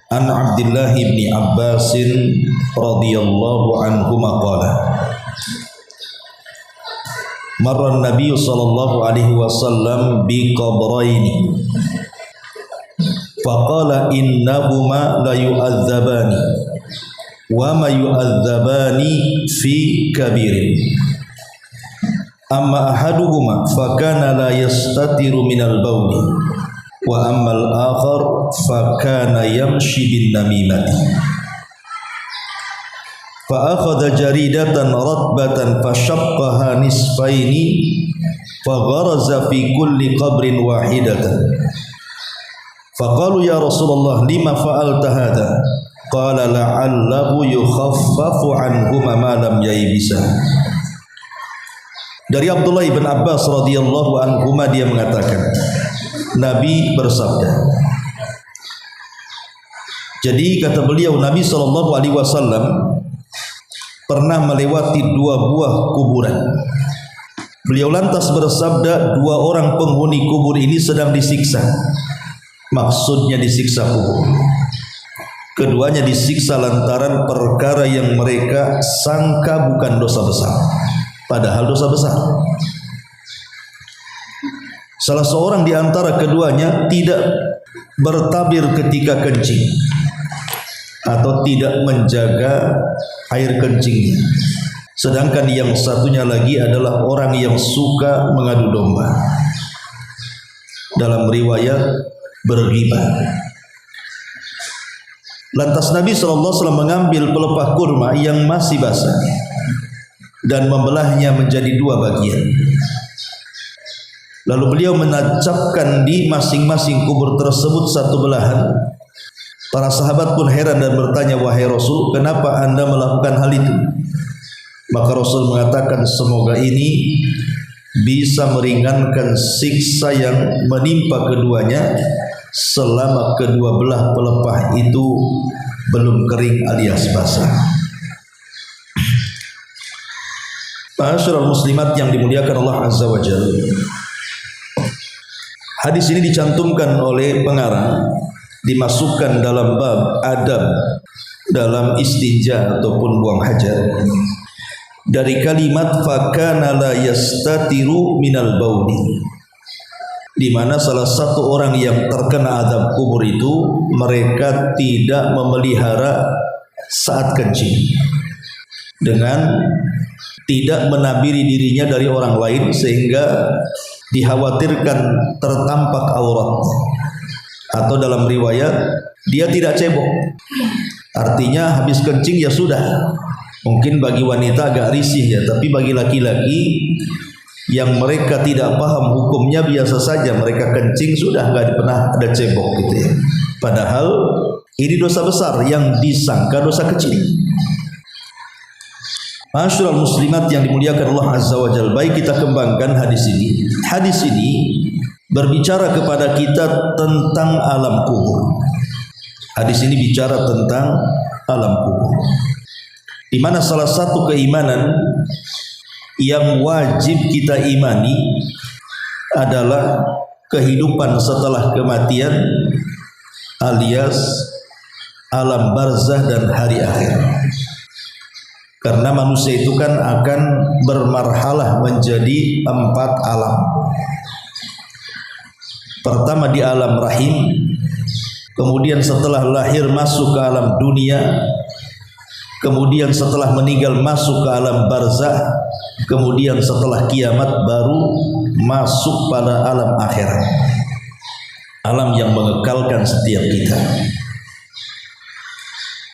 An Abdullah bin Abbas radhiyallahu anhuma qala marra an-nabiy sallallahu alaihi wasallam bi qabraini faqala innahuma la yu'adzabani wa ma yu'adzabani fi kabirin amma ahaduhuma fakana la yastatiru minal bawli wa ammal akhar fakana yamshi bin namimati fa akhadha jaridatan ratbatan fashaqqaha nisfaini fa gharaza fi kulli qabrin wahidatan faqalu ya Rasulullah lima fa'alta hadha qala la'allahu yukhaffafu anhuma ma lam yaybisa. Dari Abdullah bin Abbas radhiyallahu anhuma dia mengatakan Nabi bersabda. Jadi kata beliau Nabi SAW pernah melewati dua buah kuburan. Beliau lantas bersabda, dua orang penghuni kubur ini sedang disiksa. Maksudnya disiksa kubur. Keduanya disiksa lantaran perkara yang mereka sangka bukan dosa besar, padahal dosa besar. Salah seorang di antara keduanya tidak bertabir ketika kencing atau tidak menjaga air kencingnya. Sedangkan yang satunya lagi adalah orang yang suka mengadu domba. Dalam riwayat berghibah. Lantas Nabi SAW mengambil pelepah kurma yang masih basah dan membelahnya menjadi dua bagian. Lalu beliau menancapkan di masing-masing kubur tersebut satu belahan. Para sahabat pun heran dan bertanya, wahai Rasul, kenapa anda melakukan hal itu? Maka Rasul mengatakan, semoga ini bisa meringankan siksa yang menimpa keduanya selama kedua belah pelepah itu belum kering alias basah. Ma'asyiral muslimat yang dimuliakan Allah Azza wa Jalla. Hadis ini dicantumkan oleh pengarang, dimasukkan dalam bab adab dalam istinja ataupun buang hajat dari kalimat fakana la yastatiru minal bauli, di mana salah satu orang yang terkena azab kubur itu mereka tidak memelihara saat kencing dengan tidak menabiri dirinya dari orang lain sehingga dikhawatirkan tertampak aurat, atau dalam riwayat dia tidak cebok, artinya habis kencing ya sudah. Mungkin bagi wanita agak risih ya, tapi bagi laki-laki yang mereka tidak paham hukumnya biasa saja, mereka kencing sudah nggak pernah ada cebok gitu ya. Padahal ini dosa besar yang disangka dosa kecil. Ma'asyiral muslimat yang dimuliakan Allah Azza wa Jalla, baik kita kembangkan hadis ini. Hadis ini berbicara kepada kita tentang alam kubur. Hadis ini bicara tentang alam kubur, di mana salah satu keimanan yang wajib kita imani adalah kehidupan setelah kematian alias alam barzah dan hari akhir. Karena manusia itu kan akan bermarhalah menjadi 4 alam. Pertama di alam rahim, kemudian setelah lahir masuk ke alam dunia, kemudian setelah meninggal masuk ke alam barzah, kemudian setelah kiamat baru masuk pada alam akhirat, alam yang mengekalkan setiap kita.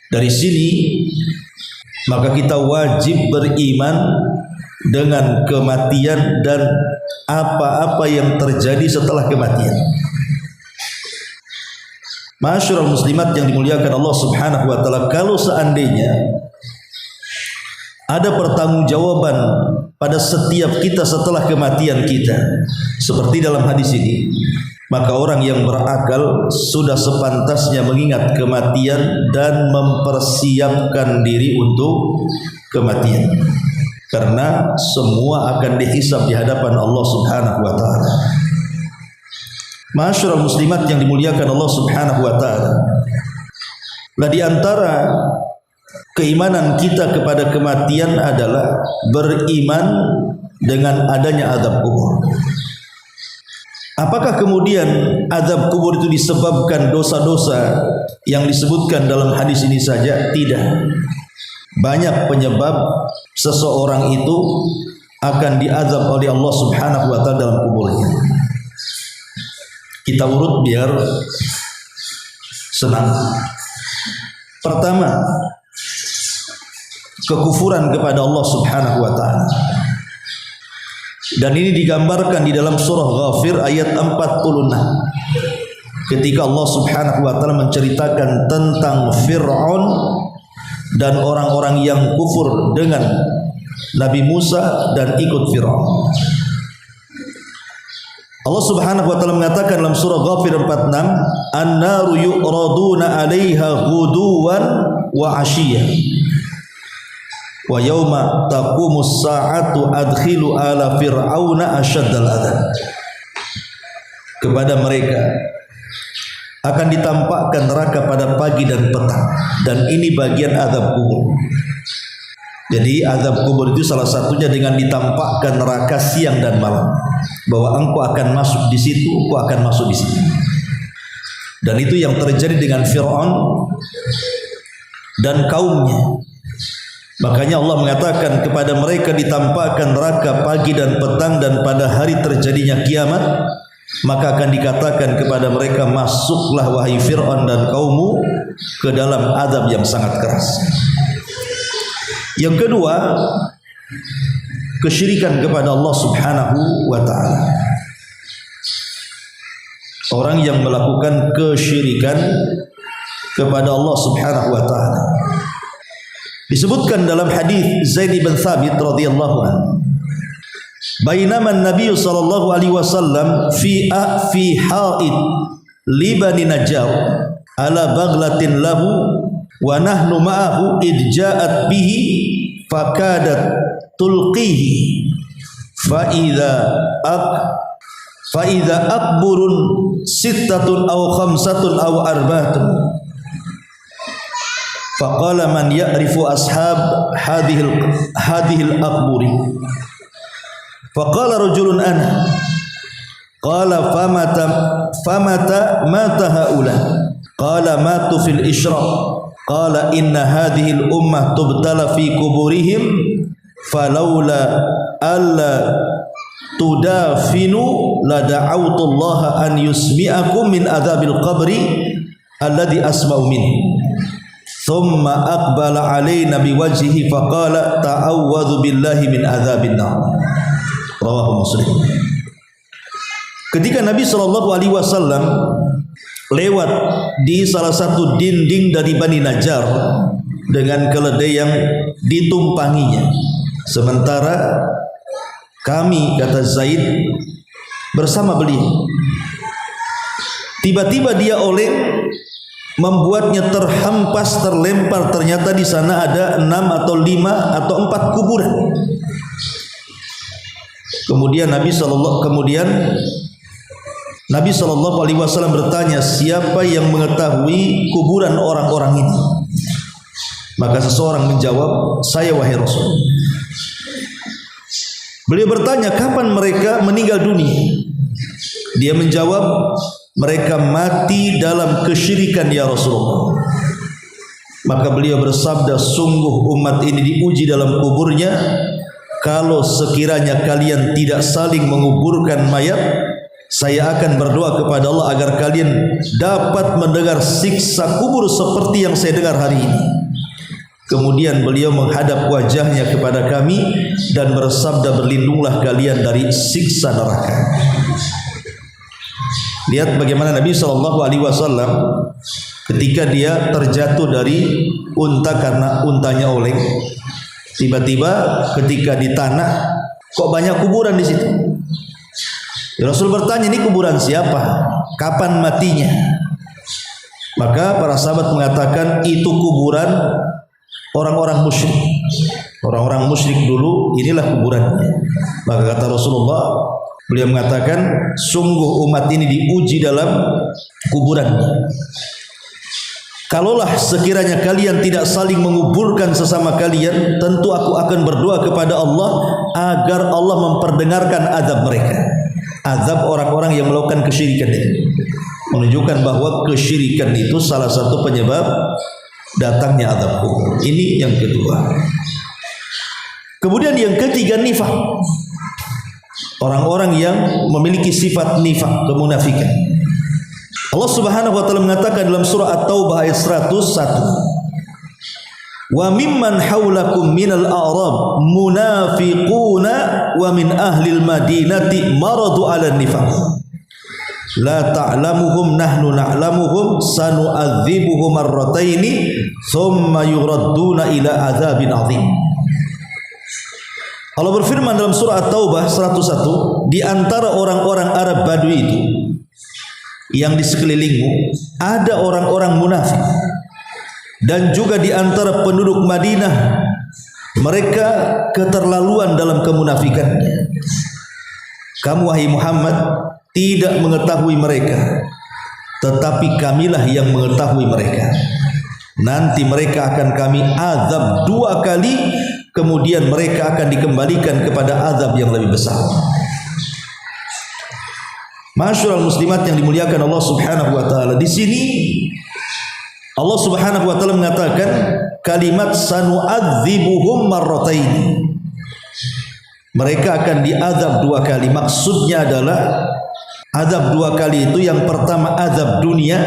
Dari sini maka kita wajib beriman dengan kematian dan apa-apa yang terjadi setelah kematian. Ma'asyiral muslimat yang dimuliakan Allah Subhanahu wa taala, kalau seandainya ada pertanggungjawaban pada setiap kita setelah kematian kita, seperti dalam hadis ini, maka orang yang berakal sudah sepantasnya mengingat kematian dan mempersiapkan diri untuk kematian, karena semua akan dihisab di hadapan Allah Subhanahu wa taala. Ma'asyiral muslimat yang dimuliakan Allah Subhanahu wa taala, lah di antara keimanan kita kepada kematian adalah beriman dengan adanya azab kubur. Apakah kemudian azab kubur itu disebabkan dosa-dosa yang disebutkan dalam hadis ini saja? Tidak. Banyak penyebab seseorang itu akan diazab oleh Allah Subhanahu wa taala dalam kuburnya. Kita urut biar senang. Pertama, kekufuran kepada Allah Subhanahu wa taala. Dan ini digambarkan di dalam surah Ghafir ayat 46. Ketika Allah Subhanahu wa taala menceritakan tentang Fir'aun dan orang-orang yang kufur dengan Nabi Musa dan ikut Fir'aun. Allah Subhanahu wa taala mengatakan dalam surah Ghafir 46, "An-naru yu'raduna 'alaiha ghuduwan wa 'ashiyyan. Wa yauma taqumus sa'atu adkhilu ala fir'auna asyaddal adzab." Kepada mereka akan ditampakkan neraka pada pagi dan petang, dan ini bagian azab kubur. Jadi azab kubur itu salah satunya dengan ditampakkan neraka siang dan malam, bahwa engkau akan masuk di situ, engkau akan masuk di situ. Dan itu yang terjadi dengan Fir'aun dan kaumnya. Makanya Allah mengatakan kepada mereka ditampakkan neraka pagi dan petang, dan pada hari terjadinya kiamat maka akan dikatakan kepada mereka, masuklah wahai Fir'aun dan kaummu ke dalam azab yang sangat keras. Yang kedua, kesyirikan kepada Allah Subhanahu wa taala. Orang yang melakukan kesyirikan kepada Allah Subhanahu wa taala. Disebutkan dalam hadis Zaid bin Thabit radhiyallahu anhu, bainama an-nabiy sallallahu alaihi wasallam fi ha'id li Bani Najjar ala baghlatin lahu wa nahnu ma'ahu id ja'at bihi fakadat tulqihi fa idza akburun sittatun aw khamsatun aw arba'atun. Faqala man ya'rifu ashab hadhil akburi. Faqala rajulun ana. Qala famata mata haula. Qala matu fil ishraq. Qala inna hadhil ummah tubtala fi kuburihim falawla alla tudafinu la da'awtu Allah an yusmi'akum min adzabil qabri alladhi asma'u minhu. Thumma aqbala alaina biwajhihi faqala ta'awwadhu billahi min adzabin nar. Rawahu Muslim. Ketika Nabi sallallahu alaihi wasallam lewat di salah satu dinding dari Bani Najjar dengan keledai yang ditumpanginya, sementara kami, kata Zaid, bersama beliau, tiba-tiba dia oleng, membuatnya terhempas, terlempar. Ternyata di sana ada 6 atau 5 atau 4 kuburan. Kemudian Nabi sallallahu alaihi wasallam bertanya, siapa yang mengetahui kuburan orang-orang ini? Maka seseorang menjawab, saya wahai Rasul. Beliau bertanya, kapan mereka meninggal dunia? Dia menjawab, mereka mati dalam kesyirikan ya Rasulullah. Maka beliau bersabda, sungguh umat ini diuji dalam kuburnya. Kalau sekiranya kalian tidak saling menguburkan mayat, saya akan berdoa kepada Allah agar kalian dapat mendengar siksa kubur seperti yang saya dengar hari ini. Kemudian beliau menghadap wajahnya kepada kami dan bersabda, berlindunglah kalian dari siksa neraka. Lihat bagaimana Nabi SAW ketika dia terjatuh dari unta karena untanya oleng, tiba-tiba ketika di tanah kok banyak kuburan di situ. Rasul bertanya, ini kuburan siapa? kapan matinya. Maka para sahabat mengatakan itu kuburan orang-orang musyrik. Orang-orang musyrik dulu inilah kuburannya. Maka kata Rasulullah, beliau mengatakan sungguh umat ini diuji dalam kuburannya. Kalaulah sekiranya kalian tidak saling menguburkan sesama kalian, tentu aku akan berdoa kepada Allah agar Allah memperdengarkan azab mereka. Azab orang-orang yang melakukan kesyirikan ini menunjukkan bahwa kesyirikan itu salah satu penyebab datangnya azab kubur. Ini yang kedua. Kemudian yang ketiga, nifaq. Orang-orang yang memiliki sifat nifaq, kemunafikan. Allah Subhanahu wa taala mengatakan dalam surah At-Taubah ayat 101, "Wa mimman haulakum minal a'rab munafiquna wa min ahlil madinati maradu 'alan nifaq. La ta'lamuhum nahnu na'lamuhum sanu'adzibuhum marrataini thumma yuradduna ila adzabin 'adzim." Allah berfirman dalam surah At-Taubah 101, di antara orang-orang Arab Badui itu yang di sekelilingmu ada orang-orang munafik, dan juga di antara penduduk Madinah mereka keterlaluan dalam kemunafikannya. Kamu wahai Muhammad tidak mengetahui mereka, tetapi kamilah yang mengetahui mereka. Nanti mereka akan kami azab 2 kali, kemudian mereka akan dikembalikan kepada azab yang lebih besar. Masyaallah muslimat yang dimuliakan Allah Subhanahu wa taala, di sini Allah Subhanahu wa taala mengatakan kalimat sanu'adzibuhum marrataini. Mereka akan diazab 2 kali. Maksudnya adalah azab 2 kali itu, yang pertama azab dunia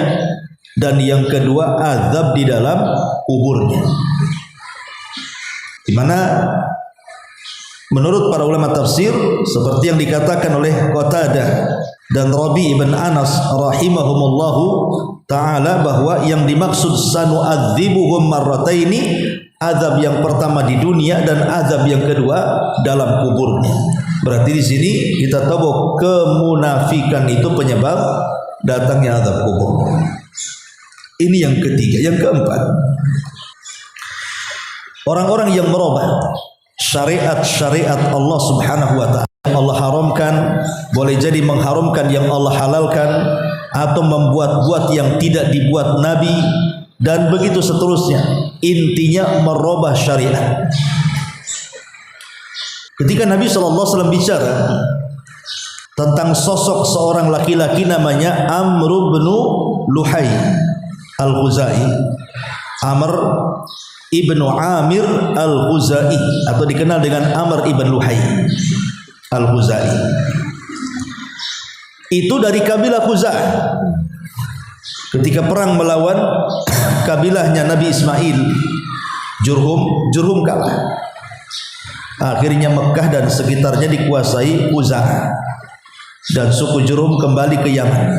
dan yang kedua azab di dalam kuburnya. Di mana menurut para ulama tafsir seperti yang dikatakan oleh Qatadah dan Rabi ibn Anas rahimahumullahu ta'ala, bahwa yang dimaksud sanu'adzibuhum marrataini, azab yang pertama di dunia dan azab yang kedua dalam kuburnya. Berarti di sini kita tahu bahwa kemunafikan itu penyebab datangnya azab kubur. Ini yang ketiga. Yang keempat, orang-orang yang merubah syariat-syariat Allah Subhanahu wa taala. Allah haramkan, boleh jadi mengharamkan yang Allah halalkan, atau membuat-buat yang tidak dibuat Nabi, dan begitu seterusnya. Intinya merubah syariat. Ketika Nabi SAW bicara tentang sosok seorang laki-laki namanya Amr bin Luhai Al-Khuzai, Amr ibnu Amir Al-Khuzai, atau dikenal dengan Amr ibn Luhai Al-Khuzai, itu dari kabilah Khuza'ah. Ketika perang melawan kabilahnya Nabi Ismail, Jurhum kalah. Akhirnya Mekah dan sekitarnya dikuasai Khuza'ah, dan suku Jurhum kembali ke Yaman.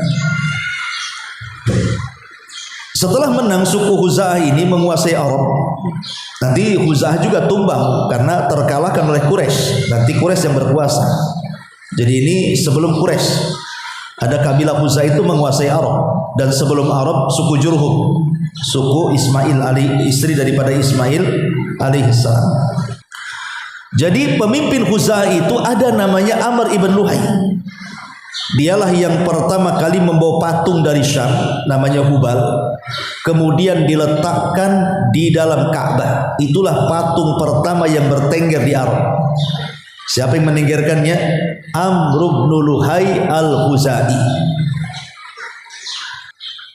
Setelah menang, suku Khuza'ah ini menguasai Arab. Nanti Khuza'ah juga tumbang karena terkalahkan oleh Quraisy. Nanti Quraisy yang berkuasa. Jadi ini sebelum Quraisy ada kabilah Khuza'ah itu menguasai Arab, dan sebelum Arab suku Jurhum, suku Ismail istri daripada Ismail alaihissalam. Jadi pemimpin Khuza'ah itu ada namanya Amr ibn Luhai. Dialah yang pertama kali membawa patung dari Syam namanya Hubal, kemudian diletakkan di dalam Ka'bah. Itulah patung pertama yang bertengger di Arab. Siapa yang menenggerkannya? Amr ibn Luhai Al-Khuzai.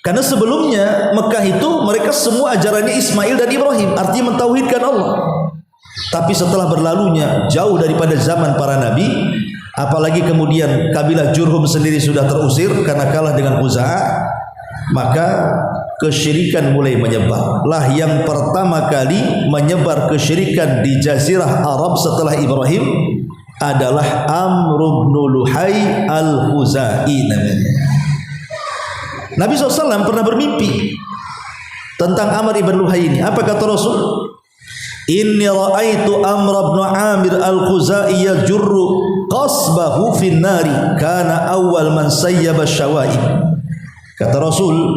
Karena sebelumnya Mekah itu mereka semua ajarannya Ismail dan Ibrahim, artinya mentauhidkan Allah. Tapi setelah berlalunya jauh daripada zaman para nabi, apalagi kemudian kabilah Jurhum sendiri sudah terusir karena kalah dengan Khuza'ah, maka kesyirikan mulai menyebar. Lah yang pertama kali menyebar kesyirikan di Jazirah Arab setelah Ibrahim adalah Amr ibn Luhai Al-Khuzai namanya. Nabi SAW pernah bermimpi tentang Amr ibn Luhai ini. Apa kata Rasul? Inni ra'aitu Amr ibn Amir Al-Khuzai yajurru qasbahu fin nari kana awal man sayyaba syawaib. Kata Rasul,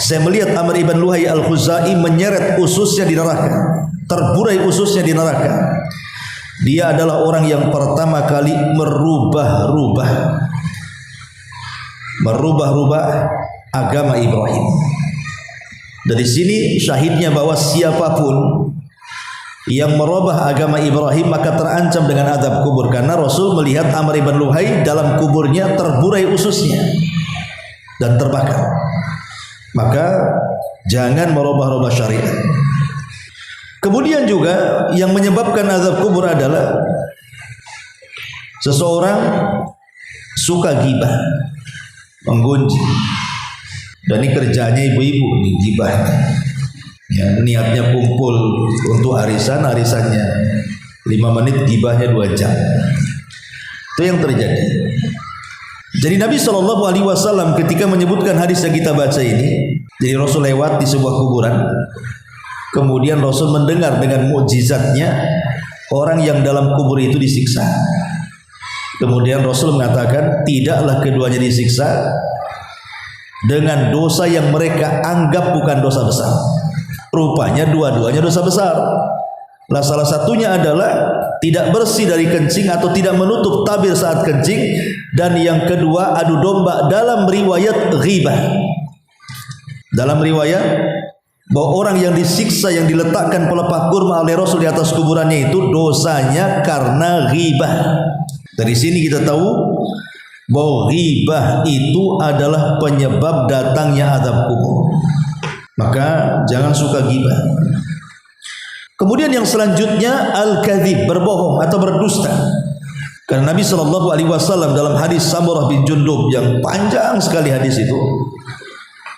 saya melihat Amr ibn Luhai al-Khuzai menyeret ususnya di neraka, terburai ususnya di neraka. Dia adalah orang yang pertama kali merubah-rubah agama Ibrahim. Dari sini syahidnya bahwa siapapun yang merubah agama Ibrahim maka terancam dengan azab kubur, karena Rasul melihat Amr ibn Luhai dalam kuburnya terburai ususnya dan terbakar. Maka jangan merubah-rubah syariat. Kemudian juga yang menyebabkan azab kubur adalah seseorang suka ghibah, menggunjing. Dan ini kerjanya ibu-ibu nih, ghibah. Ya, niatnya kumpul untuk arisannya 5 menit, ghibahnya 2 jam. Itu yang terjadi. Jadi Nabi SAW ketika menyebutkan hadis yang kita baca ini, jadi Rasul lewat di sebuah kuburan, kemudian Rasul mendengar dengan mukjizatnya orang yang dalam kubur itu disiksa. Kemudian Rasul mengatakan, tidaklah keduanya disiksa dengan dosa yang mereka anggap bukan dosa besar. Rupanya dua-duanya dosa besar. Lah salah satunya adalah tidak bersih dari kencing atau tidak menutup tabir saat kencing, dan yang kedua adu domba. Dalam riwayat ghibah, dalam riwayat bahwa orang yang disiksa, yang diletakkan pelepah kurma oleh Rasul di atas kuburannya itu dosanya karena ghibah. Dari sini kita tahu bahwa ghibah itu adalah penyebab datangnya azab kubur. Maka jangan suka ghibah. Kemudian yang selanjutnya al-kadzib, berbohong atau berdusta. Karena Nabi SAW dalam hadis Samurah bin Jundub yang panjang sekali hadis itu,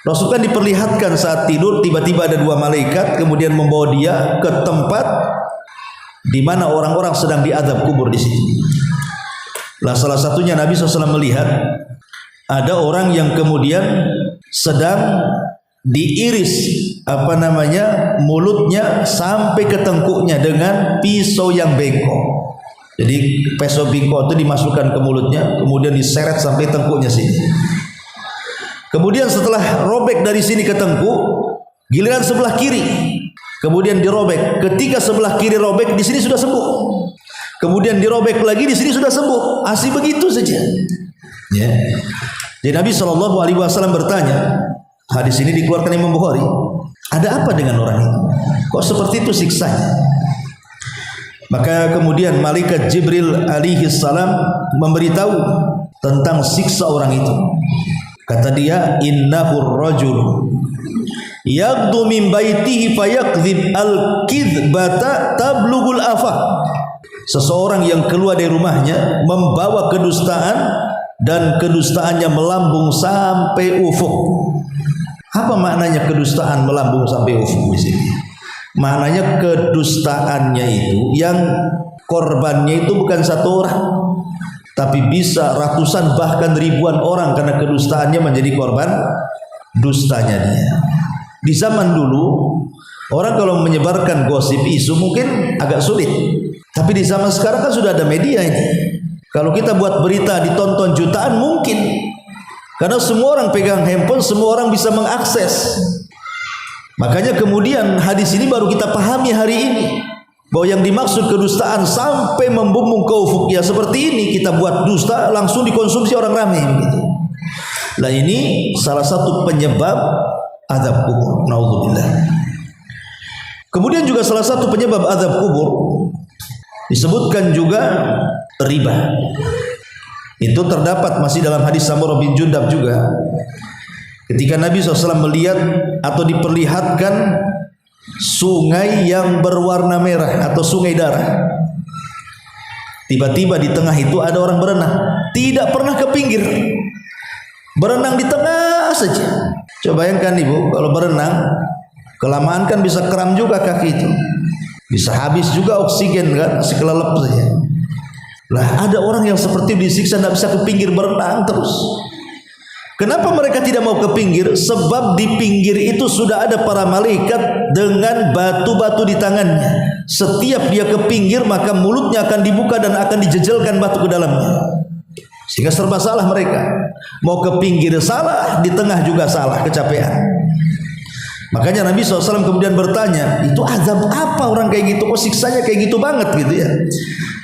Rasul kan diperlihatkan saat tidur tiba-tiba ada 2 malaikat kemudian membawa dia ke tempat di mana orang-orang sedang diazab kubur di situ. Lah salah satunya Nabi SAW melihat ada orang yang kemudian sedang diiris mulutnya sampai ke tengkuknya dengan pisau yang bengkok. Jadi pisau bengkok itu dimasukkan ke mulutnya, kemudian diseret sampai tengkuknya sini. Kemudian setelah robek dari sini ke tengkuk, giliran sebelah kiri, kemudian dirobek. Ketika sebelah kiri robek, di sini sudah sembuh. Kemudian dirobek lagi, di sini sudah sembuh. Asli begitu saja. Ya. Jadi Nabi SAW bertanya, hadis ini dikeluarkan Imam Bukhari, ada apa dengan orang itu? Kok seperti itu siksanya? Maka kemudian malaikat Jibril alaihi salam memberitahu tentang siksa orang itu. Kata dia, innahur rajul yaqdu min baitihi fayakdzib al-kidbata tablughul afaq. Seseorang yang keluar dari rumahnya membawa kedustaan dan kedustaannya melambung sampai ufuk. Apa maknanya kedustaan melambung sampai ufuk di sini? Maknanya kedustaannya itu yang korbannya itu bukan 1 orang, tapi bisa ratusan bahkan ribuan orang karena kedustaannya menjadi korban dustanya dia. Di zaman dulu orang kalau menyebarkan gosip isu mungkin agak sulit, tapi di zaman sekarang kan sudah ada media ini. Kalau kita buat berita ditonton jutaan mungkin, karena semua orang pegang handphone, semua orang bisa mengakses. Makanya kemudian hadis ini baru kita pahami hari ini, bahwa yang dimaksud kedustaan sampai membumbung ke ufuk ya seperti ini, kita buat dusta langsung dikonsumsi orang ramai begitu. Nah ini salah satu penyebab azab kubur. Naudzubillah. Kemudian juga salah satu penyebab azab kubur disebutkan juga riba. Itu terdapat masih dalam hadis Samurah bin Jundab juga. Ketika Nabi SAW melihat atau diperlihatkan sungai yang berwarna merah atau sungai darah, tiba-tiba di tengah itu ada orang berenang, tidak pernah ke pinggir, berenang di tengah saja. Coba bayangkan ibu, kalau berenang kelamaan kan bisa kram juga kaki itu, bisa habis juga oksigen kan, masih kelelep saja. Lah ada orang yang seperti disiksa tidak bisa ke pinggir, berenang terus. Kenapa mereka tidak mau ke pinggir? Sebab di pinggir itu sudah ada para malaikat dengan batu-batu di tangannya. Setiap dia ke pinggir maka mulutnya akan dibuka dan akan dijejelkan batu ke dalamnya. Sehingga serba salah mereka. Mau ke pinggir salah, di tengah juga salah, kecapean. Makanya Nabi SAW kemudian bertanya, itu azab apa orang kayak gitu? Kok siksanya kayak gitu banget gitu ya?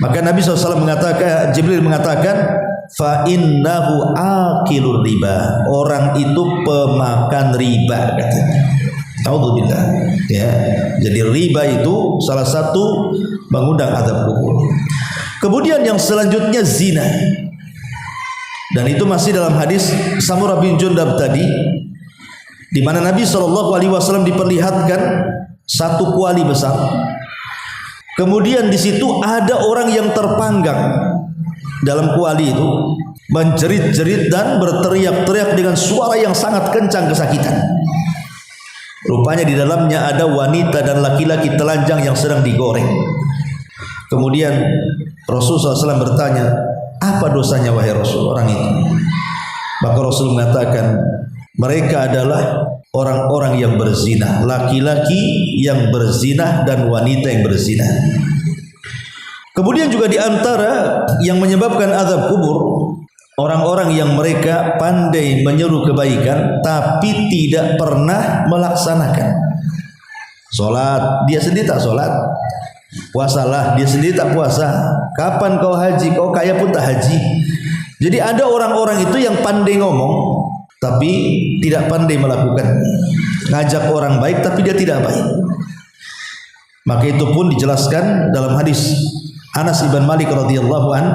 Maka Nabi SAW mengatakan, Jibril mengatakan, fa innahu akilur riba. Orang itu pemakan riba katanya. Auzubillah. Ya. Jadi riba itu salah satu mengundang azab kubur. Kemudian yang selanjutnya zina. Dan itu masih dalam hadis Samurah bin Jundab tadi, di mana Nabi SAW diperlihatkan satu kuali besar. Kemudian di situ ada orang yang terpanggang dalam kuali itu, menjerit-jerit dan berteriak-teriak dengan suara yang sangat kencang kesakitan. Rupanya di dalamnya ada wanita dan laki-laki telanjang yang sedang digoreng. Kemudian Rasulullah SAW bertanya, apa dosanya wahai Rasul orang itu? Maka Rasul mengatakan, mereka adalah orang-orang yang berzina, laki-laki yang berzina dan wanita yang berzina. Kemudian juga di antara yang menyebabkan azab kubur, orang-orang yang mereka pandai menyeru kebaikan tapi tidak pernah melaksanakan. Salat, dia sendiri tak salat. Puasalah, dia sendiri tak puasa. Kapan kau haji? Kau kaya pun tak haji. Jadi ada orang-orang itu yang pandai ngomong tapi tidak pandai melakukan. Ngajak orang baik tapi dia tidak baik. Maka itu pun dijelaskan dalam hadis Anas ibn Malik radhiyallahu an.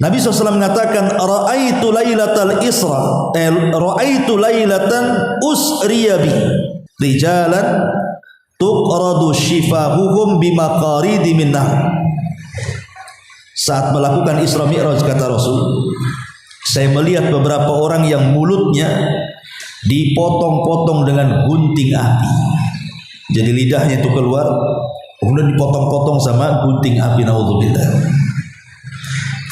Nabi SAW mengatakan, ra'aitu lailatal isra, ra'aitu lailatan usriyabi rijalan tuqradu shifahuhum bimaqaridi min nar. Saat melakukan Isra Mi'raj kata Rasul, saya melihat beberapa orang yang mulutnya dipotong-potong dengan gunting api. Jadi lidahnya itu keluar, kemudian dipotong-potong sama gunting api. Naudzubillah.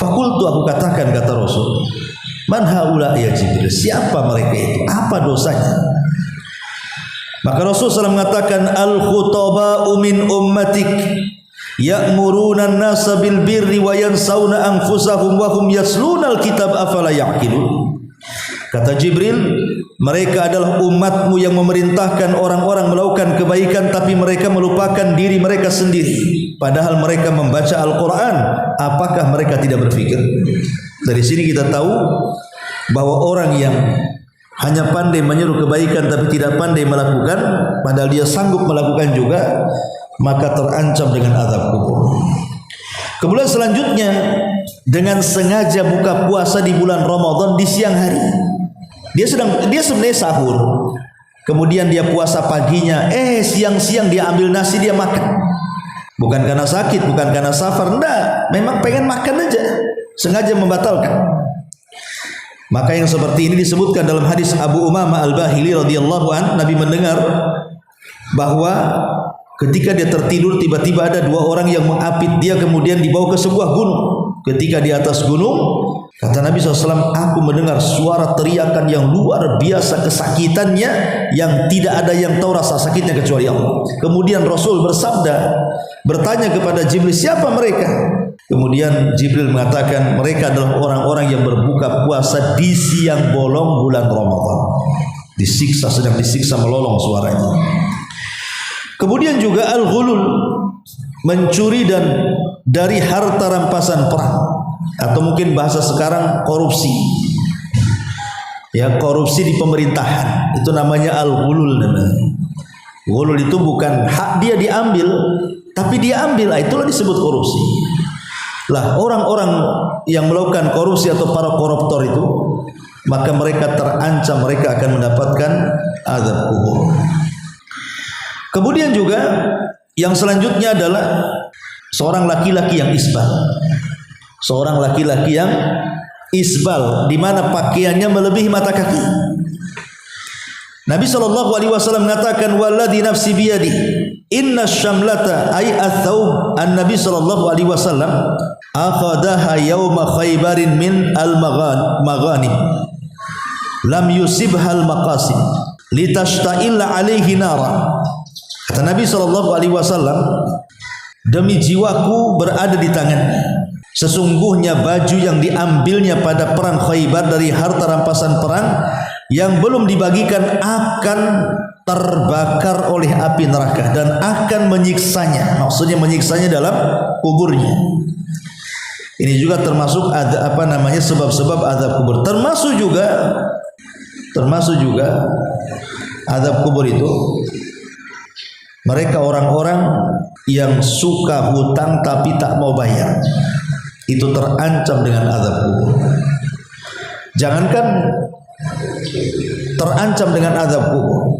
Fakultu, aku katakan kata Rasul, man haula ya Jibril, siapa mereka itu? Apa dosanya? Maka Rasulullah SAW mengatakan, al-khutaba'u min ummatik ya'muruna an-nasa bil birri wa yansawna anfusahum wa hum yasluna al-kitab afala ya'qilun. Kata Jibril, mereka adalah umatmu yang memerintahkan orang-orang melakukan kebaikan tapi mereka melupakan diri mereka sendiri. Padahal mereka membaca Al-Quran. Apakah mereka tidak berpikir? Dari sini kita tahu bahwa orang yang hanya pandai menyeru kebaikan tapi tidak pandai melakukan, padahal dia sanggup melakukan juga, maka terancam dengan azab kubur. Kemudian selanjutnya, dengan sengaja buka puasa di bulan Ramadan di siang hari. Dia sebenarnya sahur, kemudian dia puasa paginya, siang-siang dia ambil nasi dia makan. Bukan karena sakit, bukan karena safar, enggak, memang pengen makan aja, sengaja membatalkan. Maka yang seperti ini disebutkan dalam hadis Abu Umamah Al-Bahili radhiyallahu an, Nabi mendengar bahwa ketika dia tertidur tiba-tiba ada dua orang yang mengapit dia, kemudian dibawa ke sebuah gunung. Ketika di atas gunung, kata Nabi SAW, aku mendengar suara teriakan yang luar biasa kesakitannya, yang tidak ada yang tahu rasa sakitnya kecuali Allah. Kemudian Rasul bersabda, bertanya kepada Jibril, siapa mereka? Kemudian Jibril mengatakan, mereka adalah orang-orang yang berbuka puasa di siang bolong bulan Ramadan. Disiksa, sedang disiksa melolong suaranya. Kemudian juga al-ghulul, mencuri dan dari harta rampasan perang, atau mungkin bahasa sekarang korupsi. Ya, korupsi di pemerintahan itu namanya al-ghulul namanya. Ghulul itu bukan hak dia diambil, tapi dia ambil, itulah disebut korupsi. Lah, orang-orang yang melakukan korupsi atau para koruptor itu, maka mereka terancam, mereka akan mendapatkan azab kubur. Kemudian juga yang selanjutnya adalah seorang laki-laki yang isbal. Seorang laki-laki yang isbal, di mana pakaiannya melebihi mata kaki. Nabi SAW mengatakan, walladhi nafsi biyadi inna syamlata ay athawb. An-Nabi SAW akhadaha yawma khaybarin min al-maghanim lam yusibhal maqasim litashta'illa alaihi nara. Kata Nabi SAW, demi jiwaku berada di tangannya, Sesungguhnya baju yang diambilnya pada perang Khaybar dari harta rampasan perang yang belum dibagikan akan terbakar oleh api neraka dan akan menyiksanya. Maksudnya menyiksanya dalam kuburnya. Ini juga termasuk sebab-sebab azab kubur. Termasuk juga azab kubur itu mereka orang-orang yang suka hutang tapi tak mau bayar. Itu terancam dengan azab kubur. Jangankan terancam dengan azab kubur,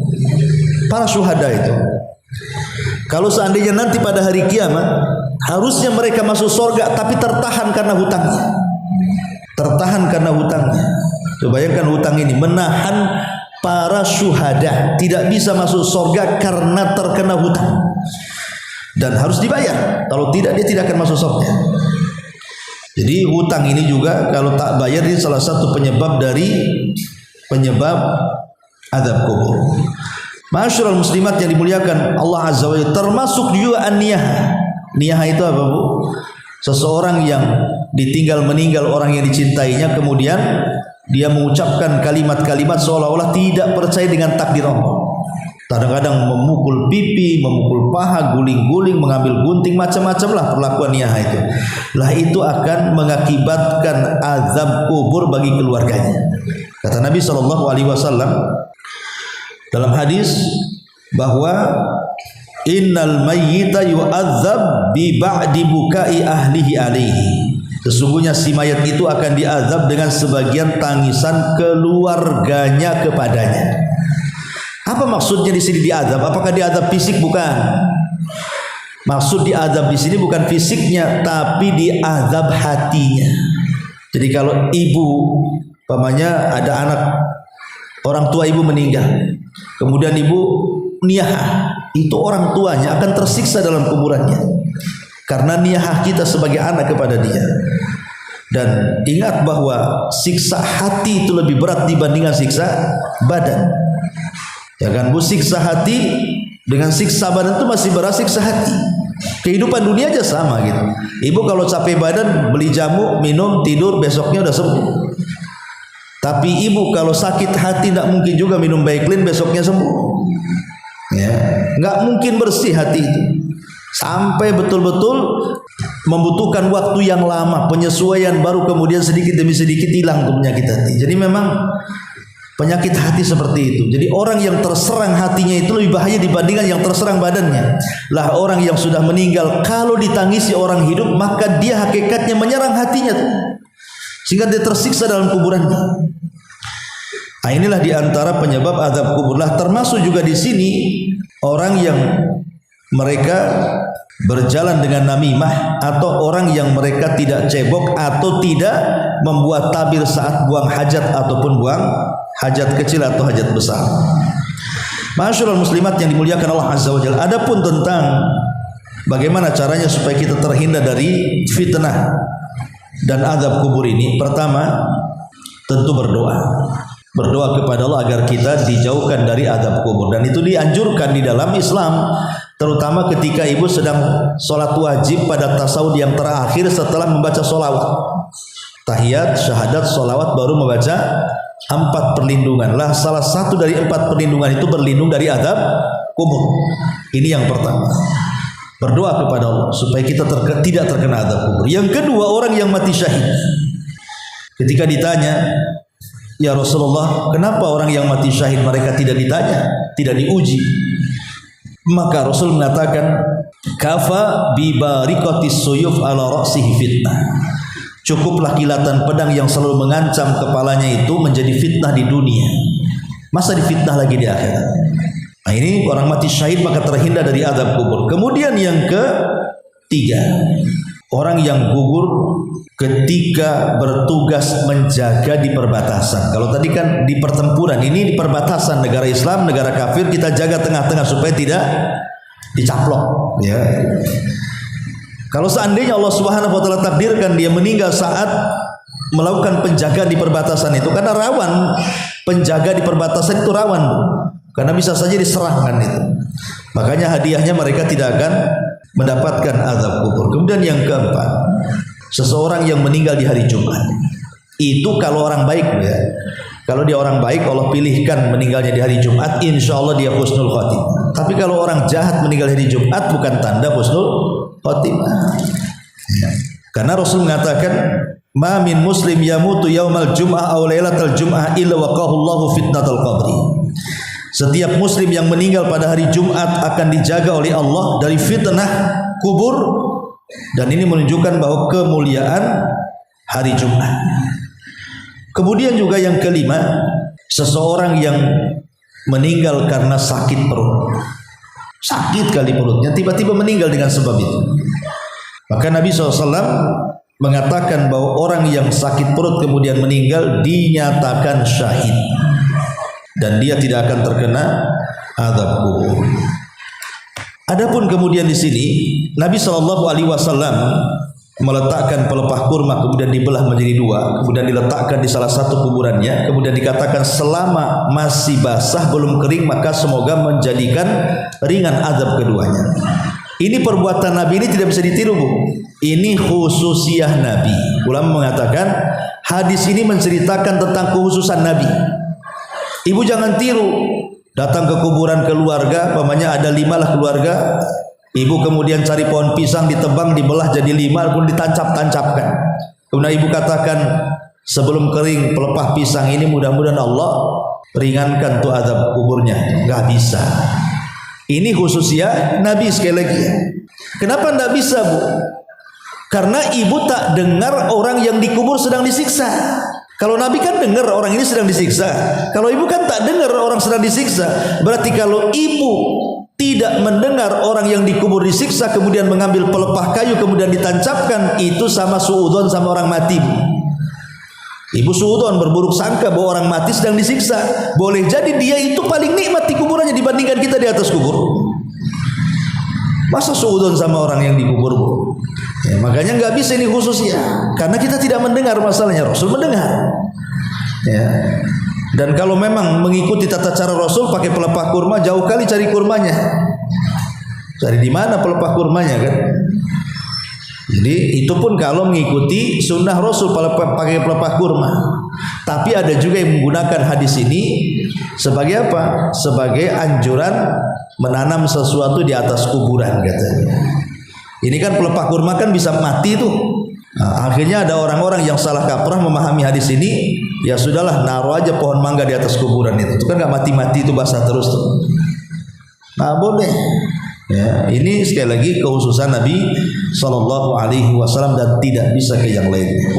para syuhada itu kalau seandainya nanti pada hari kiamat harusnya mereka masuk surga tapi tertahan karena hutangnya. Bayangkan hutang ini menahan para syuhada tidak bisa masuk surga karena terkena hutang dan harus dibayar. Kalau tidak dia tidak akan masuk surga. Jadi hutang ini juga kalau tak bayar ini salah satu penyebab azab kubur. Ma'asyiral muslimat yang dimuliakan Allah Azza wa Jalla, termasuk juga an-niyah. Niyah itu apa, Bu? Seseorang yang meninggal orang yang dicintainya, kemudian dia mengucapkan kalimat-kalimat seolah-olah tidak percaya dengan takdir Allah. Kadang-kadang memukul pipi, memukul paha, guling-guling, mengambil gunting, macam-macam lah perlakuan niyah itu. Lah itu akan mengakibatkan azab kubur bagi keluarganya. Kata Nabi SAW dalam hadis bahwa innal mayyita yu'adzab bi ba'di bukai ahlihi alaihi. Sesungguhnya si mayat itu akan diazab dengan sebagian tangisan keluarganya kepadanya. Apa maksudnya di sini diazab? Apakah diazab fisik? Bukan. Maksud diazab di sini bukan fisiknya, tapi diazab hatinya. Jadi kalau ibu, umpamanya ada anak, orang tua ibu meninggal, kemudian ibu niyah, itu orang tuanya akan tersiksa dalam kuburannya karena niyah kita sebagai anak kepada dia. Dan ingat bahwa siksa hati itu lebih berat dibandingkan siksa badan. Ya kan, Bu, siksa hati dengan siksa badan itu masih berat siksa hati. Kehidupan dunia aja sama gitu. Ibu kalau capek badan beli jamu, minum, tidur, besoknya udah sembuh. Tapi ibu kalau sakit hati tidak mungkin juga minum Baiklin besoknya sembuh. Ya, nggak mungkin bersih hati itu. Sampai betul-betul membutuhkan waktu yang lama, penyesuaian, baru kemudian sedikit demi sedikit hilang tuh penyakit hati. Jadi memang penyakit hati seperti itu. Jadi orang yang terserang hatinya itu lebih bahaya dibandingkan yang terserang badannya. Lah orang yang sudah meninggal kalau ditangisi orang hidup maka dia hakikatnya menyerang hatinya tuh, sehingga dia tersiksa dalam kuburannya. Nah, inilah diantara penyebab azab kubur. Lah termasuk juga di sini orang yang mereka berjalan dengan namimah atau orang yang mereka tidak cebok atau tidak membuat tabir saat buang hajat ataupun buang hajat kecil atau hajat besar. Ma'asyiral muslimat yang dimuliakan Allah Azza wa Jalla. Adapun tentang bagaimana caranya supaya kita terhindar dari fitnah dan azab kubur ini, pertama tentu berdoa. Berdoa kepada Allah agar kita dijauhkan dari azab kubur, dan itu dianjurkan di dalam Islam, terutama ketika ibu sedang sholat wajib pada tasawuf yang terakhir setelah membaca sholawat, tahiyat, syahadat, sholawat, baru membaca 4 perlindungan. Lah salah satu dari 4 perlindungan itu berlindung dari azab kubur. Ini yang pertama, berdoa kepada Allah supaya kita tidak terkena azab kubur. Yang kedua, orang yang mati syahid, ketika ditanya, ya Rasulullah, kenapa orang yang mati syahid mereka tidak ditanya, tidak diuji? Maka Rasul mengatakan, kafa bi barikatis suyuf ala ra'sihi fitnah. Cukuplah kilatan pedang yang selalu mengancam kepalanya itu menjadi fitnah di dunia. Masa difitnah lagi di akhirat? Nah, ini orang mati syahid maka terhindar dari azab kubur. Kemudian yang ketiga, orang yang gugur ketika bertugas menjaga di perbatasan. Kalau tadi kan di pertempuran, ini di perbatasan negara Islam, negara kafir, kita jaga tengah-tengah supaya tidak dicaplok, ya. Kalau seandainya Allah Subhanahu wa taala takdirkan dia meninggal saat melakukan penjagaan di perbatasan itu, karena rawan, penjaga di perbatasan itu rawan, Bu. Karena bisa saja diserahkan itu. Makanya hadiahnya mereka tidak akan mendapatkan azab kubur. Kemudian yang keempat, seseorang yang meninggal di hari Jumat. Itu kalau orang baik ya. Kalau dia orang baik, Allah pilihkan meninggalnya di hari Jumat, insya Allah dia husnul khotimah. Tapi kalau orang jahat meninggal di hari Jumat, bukan tanda husnul khotimah. Karena Rasul mengatakan, ma min muslim yamutu yaumal jum'ah aw lailatal jum'ah illa waqahu Allahu fitnatal qabri. Setiap muslim yang meninggal pada hari Jumat akan dijaga oleh Allah dari fitnah kubur, dan ini menunjukkan bahwa kemuliaan hari Jumat. Kemudian juga yang kelima, seseorang yang meninggal karena sakit perut. Sakit kali perutnya, tiba-tiba meninggal dengan sebab itu. Maka Nabi SAW mengatakan bahwa orang yang sakit perut kemudian meninggal dinyatakan syahid, dan dia tidak akan terkena azab kubur. Adapun kemudian di sini Nabi SAW meletakkan pelepah kurma, kemudian dibelah menjadi dua, kemudian diletakkan di salah satu kuburannya, kemudian dikatakan selama masih basah belum kering maka semoga menjadikan ringan azab keduanya. Ini perbuatan Nabi ini tidak bisa ditiru, Bu. Ini khususiyah Nabi. Ulama mengatakan hadis ini menceritakan tentang kekhususan Nabi. Ibu jangan tiru, datang ke kuburan keluarga, pamannya ada 5 lah keluarga. Ibu kemudian cari pohon pisang, ditebang, dibelah jadi 5, kemudian ditancap-tancapkan. Kemudian ibu katakan sebelum kering pelepah pisang ini mudah-mudahan Allah ringankan tuh azab kuburnya. Gak bisa. Ini khususnya Nabi sekali lagi. Kenapa tidak bisa, Bu? Karena ibu tak dengar orang yang dikubur sedang disiksa. Kalau Nabi kan dengar orang ini sedang disiksa. Kalau ibu kan tak dengar orang sedang disiksa. Berarti kalau ibu tidak mendengar orang yang dikubur disiksa kemudian mengambil pelepah kayu kemudian ditancapkan, itu sama suudzon sama orang mati. Ibu suudzon, berburuk sangka bahwa orang mati sedang disiksa. Boleh jadi dia itu paling nikmat di kuburannya dibandingkan kita di atas kubur. Masa suudzon sama orang yang dikubur, Bu? Ya, makanya nggak bisa ini khususnya, karena kita tidak mendengar masalahnya. Rasul mendengar. Ya. Dan kalau memang mengikuti tata cara Rasul pakai pelepah kurma, jauh kali cari kurmanya. Cari di mana pelepah kurmanya kan? Jadi itu pun kalau mengikuti sunnah Rasul pakai pelepah kurma. Tapi ada juga yang menggunakan hadis ini sebagai apa? Sebagai anjuran menanam sesuatu di atas kuburan katanya. Ini kan pelepah kurma kan bisa mati tuh. Nah, akhirnya ada orang-orang yang salah kaprah memahami hadis ini, ya sudahlah naruh aja pohon mangga di atas kuburan itu kan nggak mati-mati, itu basah terus tuh. Nah boleh. Ya, ini sekali lagi kekhususan Nabi SAW dan tidak bisa ke yang lain.